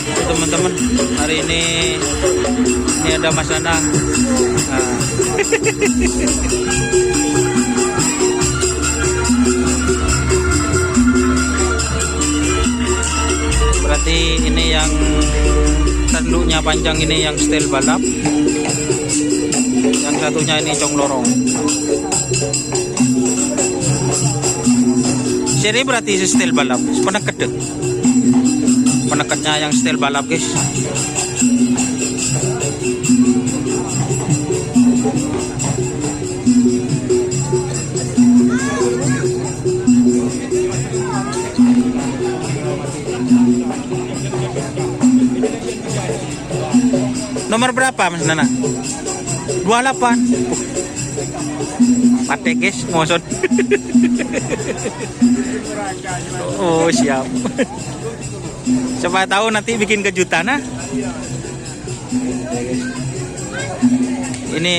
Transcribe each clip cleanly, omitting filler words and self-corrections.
Teman-teman, hari ini ada Mas Danang. Nah. Berarti ini yang tanduknya panjang, ini yang style balap, yang satunya ini cong lorong. Seri berarti style balap, peneket, peneketnya yang style balap guys. Nomor berapa Mas Nana? 28. Mate guys, ngosot. Oh siap. Siapa tahu nanti bikin kejutan nah. Ini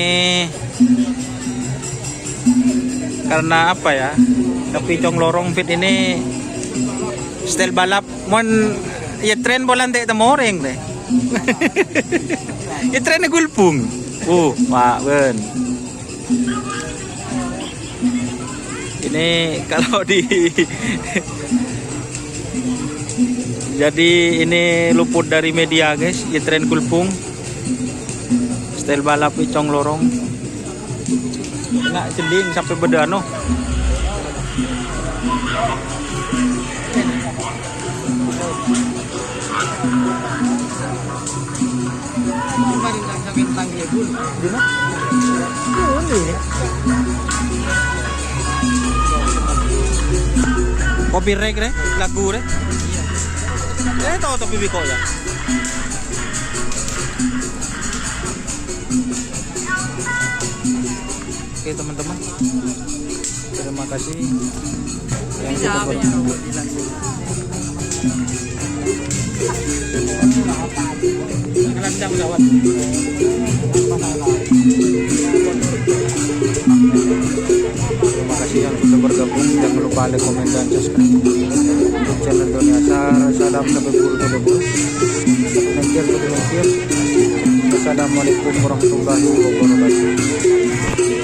karena apa ya? Tapi cong lorong fit ini style balap. Mon ya tren bolan teh temoreng deh. Ya trennya gulpung. Pak Ben. Ini kalau di jadi ini luput dari media guys, ya tren gulpung. Style balap cong lorong. Nggak cending sampai bedano. Kopi rek re, lagu re. Tahu topi biko ya. Oke teman-teman, terima kasih yang sudah bergabung. Terima kasih yang sudah bergabung. Jangan lupa like, komen, dan subscribe channel Doni Asar. Salam lebur. Assalamualaikum warahmatullahi wabarakatuh.